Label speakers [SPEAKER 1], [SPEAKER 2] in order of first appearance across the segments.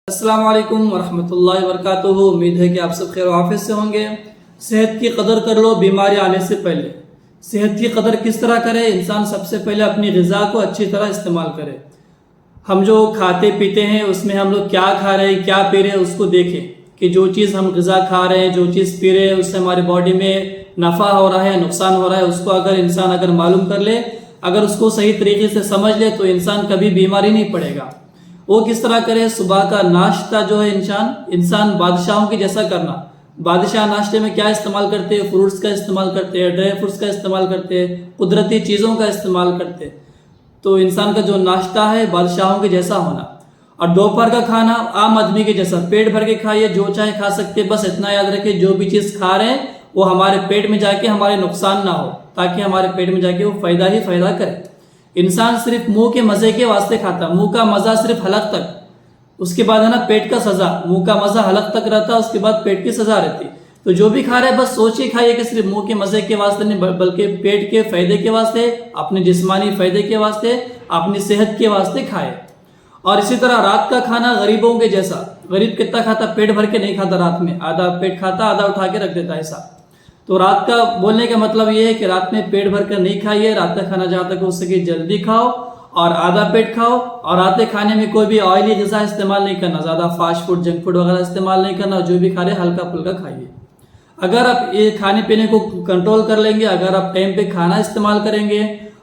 [SPEAKER 1] अस्सलाम वालेकुम वरहमतुल्लाहि वबरकातुहू। उम्मीद है कि आप सब खैर आफियत से होंगे। सेहत की कदर कर लो बीमारी आने से पहले। सेहत की कदर किस तरह करे? इंसान सबसे पहले अपनी ग़िज़ा को अच्छी तरह इस्तेमाल करे। हम जो खाते पीते हैं उसमें हम लोग क्या खा रहे हैं, क्या पी रहे हैं, उसको देखें कि जो चीज़ हम ग़िज़ा खा रहे हैं, जो चीज़ पी रहे हैं, उससे हमारी बॉडी में नफ़ा हो रहा है, नुकसान हो रहा है, उसको अगर इंसान मालूम कर ले, अगर उसको सही तरीके से समझ ले, तो इंसान कभी बीमारी नहीं पड़ेगा। वो किस तरह करे? सुबह का नाश्ता जो है इंसान बादशाहों की जैसा करना। बादशाह नाश्ते में क्या इस्तेमाल करते हैं? फ्रूट्स का इस्तेमाल करते हैं, ड्राई फ्रूट्स का इस्तेमाल करते हैं, कुदरती चीज़ों का इस्तेमाल करते हैं। तो इंसान का जो नाश्ता है बादशाहों के जैसा होना। और दोपहर का खाना आम आदमी के जैसा, पेट भर के खाइए, जो चाहे खा सकते, बस इतना याद रखिए जो भी चीज़ खा रहे हैं वो हमारे पेट में जाके हमारे नुकसान ना हो, ताकि हमारे पेट में जाके वो फ़ायदा ही फ़ायदा करे। इंसान सिर्फ मुंह के मज़े के वास्ते खाता, मुंह का मज़ा सिर्फ हलक तक, उसके बाद है ना पेट का सज़ा। मुंह का मज़ा हलक तक रहता है, उसके बाद पेट की सज़ा रहती। तो जो भी खा रहे हैं बस सोच के खाइए कि सिर्फ मुंह के मज़े के वास्ते नहीं, बल्कि पेट के फ़ायदे के वास्ते, अपने जिस्मानी फ़ायदे के वास्ते, अपनी सेहत के वास्ते खाए। और इसी तरह रात का खाना गरीबों के जैसा। गरीब कितना खाता? पेट भर के नहीं खाता, रात में आधा पेट खाता, आधा उठा के रख देता है ऐसा। तो रात का बोलने का मतलब ये है कि रात में पेट भर कर नहीं खाइए। रात का खाना जहाँ तक हो सके जल्दी खाओ और आधा पेट खाओ। और रात के खाने में कोई भी ऑयली ग़िज़ा इस्तेमाल नहीं करना, ज़्यादा फास्ट फूड, जंक फूड वगैरह इस्तेमाल नहीं करना। जो भी खा रहे हल्का फुल्का खाइए। अगर आप ये खाने पीने को कंट्रोल कर लेंगे, अगर आप टाइम पे खाना इस्तेमाल करेंगे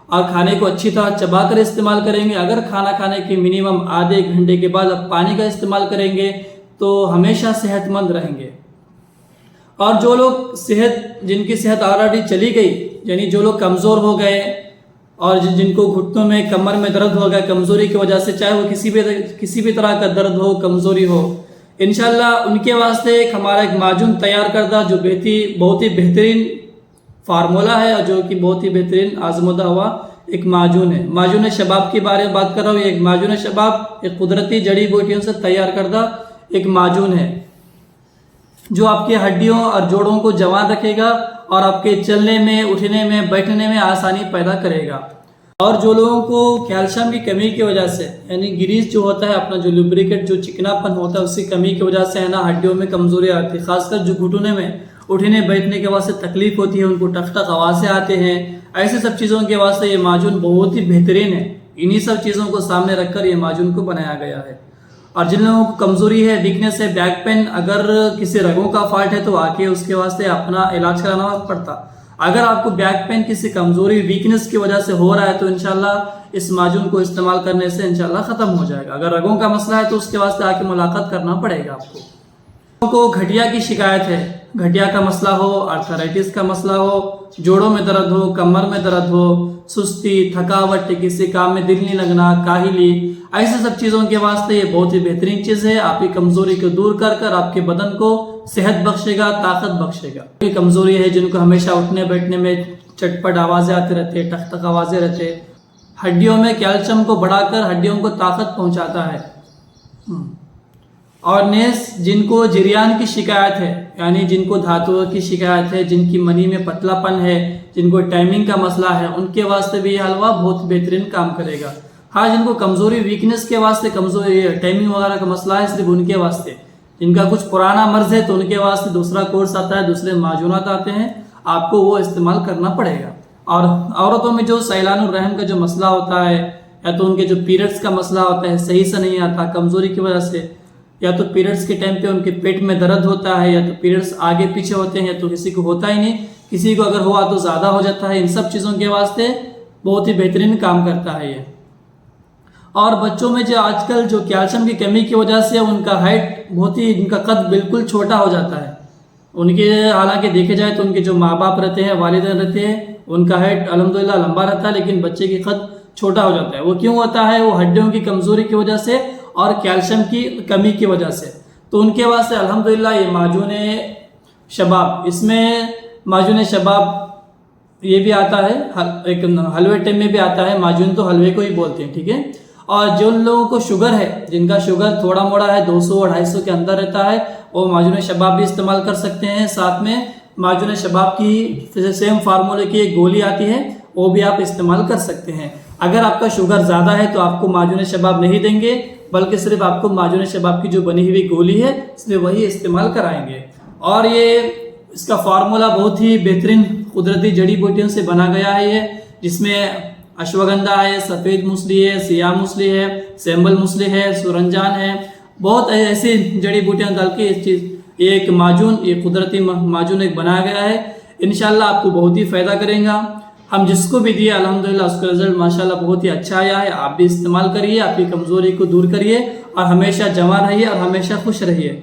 [SPEAKER 1] और खाने को अच्छी तरह चबा कर इस्तेमाल करेंगे, अगर खाना खाने के मिनिमम आधे घंटे के बाद आप पानी का इस्तेमाल करेंगे, तो हमेशा सेहतमंद रहेंगे। और जो लोग जिनकी सेहत ऑलरेडी चली गई, यानी जो लोग कमज़ोर हो गए और जिनको घुटनों में, कमर में दर्द हो गया कमज़ोरी की वजह से, चाहे वो किसी भी तरह का दर्द हो, कमज़ोरी हो, इंशाल्लाह उनके वास्ते हमारा एक माजून तैयार करदा जो बहुत ही बेहतरीन फार्मूला है और जो कि बहुत ही बेहतरीन आजमूदा हुआ एक माजून है। माजून शबाब के बारे में बात कर रहा हूँ। एक माजून शबाब एक कुदरती जड़ी बूटियों से तैयार करदा एक माजून है जो आपकी हड्डियों और जोड़ों को जवान रखेगा और आपके चलने में, उठने में, बैठने में आसानी पैदा करेगा। और जो लोगों को कैल्शियम की कमी की वजह से, यानी ग्रीस जो होता है अपना, जो लुब्रिकेट, जो चिकनापन होता है, उसकी कमी की वजह से है ना हड्डियों में कमजोरी आती है। खासकर जो घुटने में, उठने बैठने के वास्ते तकलीफ होती है, उनको टक टक आवाज़ें आते हैं, ऐसे सब चीज़ों के वास्ते ये माजून बहुत ही बेहतरीन है। इन्हीं सब चीज़ों को सामने रखकर ये माजून को बनाया गया है। और जिन लोगों को कमज़ोरी है, वीकनेस है, बैक पेन, अगर किसी रगों का फॉल्ट है तो आके उसके वास्ते अपना इलाज कराना पड़ता। अगर आपको बैक पेन किसी कमज़ोरी, वीकनेस की वजह से हो रहा है तो इंशाल्लाह इस माजून को इस्तेमाल करने से इंशाल्लाह ख़त्म हो जाएगा। अगर रगों का मसला है तो उसके वास्ते आके मुलाकात करना पड़ेगा आपको। को घटिया की शिकायत है, घटिया का मसला हो, आर्थराइटिस का मसला हो, जोड़ों में दर्द हो, कमर में दर्द हो, सुस्ती, थकावट, किसी काम में दिल नहीं लगना, काहिली, ऐसे सब चीज़ों के वास्ते ये बहुत ही बेहतरीन चीज़ है। आपकी कमज़ोरी को दूर कर कर आपके बदन को सेहत बख्शेगा, ताकत बख्शेगा। कमज़ोरी है जिनको हमेशा उठने बैठने में चटपट आवाज़ें आती रहती है, टक टक आवाज़ें रहते, हड्डियों में कैल्शियम को बढ़ाकर हड्डियों को ताकत पहुँचाता है। और नेस जिनको जिरियान की शिकायत है, यानी जिनको धातुओं की शिकायत है, जिनकी मनी में पतलापन है, जिनको टाइमिंग का मसला है, उनके वास्ते भी ये हलवा बहुत बेहतरीन काम करेगा। हाँ, जिनको कमज़ोरी, वीकनेस के वास्ते, कमज़ोरी टाइमिंग वगैरह का मसला है, सिर्फ उनके वास्ते, जिनका कुछ पुराना मर्ज है तो उनके वास्ते दूसरा कोर्स आता है, दूसरे माजूनात आते हैं, आपको वो इस्तेमाल करना पड़ेगा। और औरतों में जो सैलानुर रहम का जो मसला होता है, या तो उनके जो पीरियड्स का मसला होता है, सही से नहीं आता कमज़ोरी की वजह से, या तो पीरियड्स के टाइम पे उनके पेट में दर्द होता है, या तो पीरियड्स आगे पीछे होते हैं, तो किसी को होता ही नहीं, किसी को अगर हुआ तो ज़्यादा हो जाता है। इन सब चीज़ों के वास्ते बहुत ही बेहतरीन काम करता है ये। और बच्चों में जो आजकल जो कैल्शियम की कमी की वजह से उनका हाइट बहुत ही, उनका कद बिल्कुल छोटा हो जाता है। उनके हालांकि देखे जाए तो उनके जो माँ बाप रहते हैं, वालिदैन रहते हैं, उनका हाइट अल्हम्दुलिल्लाह लंबा रहता है, लेकिन बच्चे की कद छोटा हो जाता है। वो क्यों होता है? वो हड्डियों की कमज़ोरी की वजह से और कैल्शियम की कमी की वजह से। तो उनके वास्ते अल्हम्दुलिल्लाह ये माजून शबाब, इसमें माजून शबाब ये भी आता है, एक हलवे टाइप में भी आता है। माजून तो हलवे को ही बोलते हैं, ठीक है। और जो लोगों को शुगर है, जिनका शुगर थोड़ा मोड़ा है, 200-250 के अंदर रहता है, वो माजून शबाब भी इस्तेमाल कर सकते हैं। साथ में माजून शबाब की सेम फार्मूले की एक गोली आती है, वो भी आप इस्तेमाल कर सकते हैं। اگر آپ کا شوگر زیادہ ہے تو آپ کو معجون شباب نہیں دیں گے، بلکہ صرف آپ کو معجون شباب کی جو بنی ہوئی گولی ہے صرف وہی استعمال کرائیں گے۔ اور یہ اس کا فارمولا بہت ہی بہترین قدرتی جڑی بوٹیوں سے بنا گیا ہے، یہ جس میں اشوگندھا ہے، سفید موسلی ہے، سیاہ موسلی ہے، سیمبل موسلی ہے، سورنجان ہے، بہت ایسی جڑی بوٹیاں ڈال کے یہ ایک معجون، یہ قدرتی معجون ایک بنایا گیا ہے۔ انشاءاللہ آپ کو بہت ہی فائدہ کریں گا۔ ہم جس کو بھی دیے الحمدللہ اس کا رزلٹ ماشاءاللہ بہت ہی اچھا آیا ہے۔ آپ بھی استعمال کریے، آپ کی کمزوری کو دور کریے اور ہمیشہ جوان رہیے اور ہمیشہ خوش رہیے۔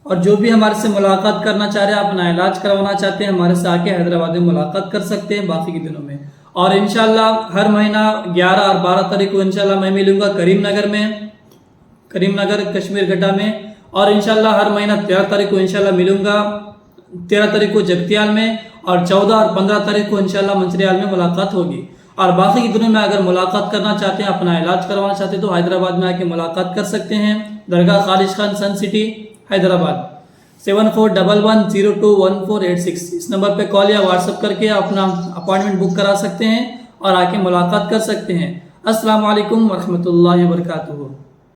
[SPEAKER 1] اور جو بھی ہمارے سے ملاقات کرنا چاہ رہے ہیں، اپنا علاج کروانا چاہتے ہیں، ہمارے سے آ کے حیدرآباد میں ملاقات کر سکتے ہیں باقی کے دنوں میں۔ اور انشاءاللہ ہر مہینہ 11 اور 12 تاریخ کو انشاءاللہ میں ملوں گا کریم نگر کشمیر گھٹا میں، اور انشاءاللہ ہر مہینہ 13 تاریخ کو انشاءاللہ ملوں گا، 13 تاریخ کو جگتیال میں، اور 14 اور 15 تاریخ کو انشاءاللہ منچریال میں ملاقات ہوگی۔ اور باقی کے دنوں میں اگر ملاقات کرنا چاہتے ہیں، اپنا علاج کروانا چاہتے ہیں تو حیدرآباد میں آ کے ملاقات کر سکتے ہیں، درگاہ خالص خان سن سٹی حیدرآباد 7411021486۔ اس نمبر پہ کال یا واٹس ایپ کر کے اپنا اپائنٹمنٹ بک کرا سکتے ہیں اور آ کے ملاقات کر سکتے ہیں۔ السلام علیکم ورحمۃ اللہ وبرکاتہ۔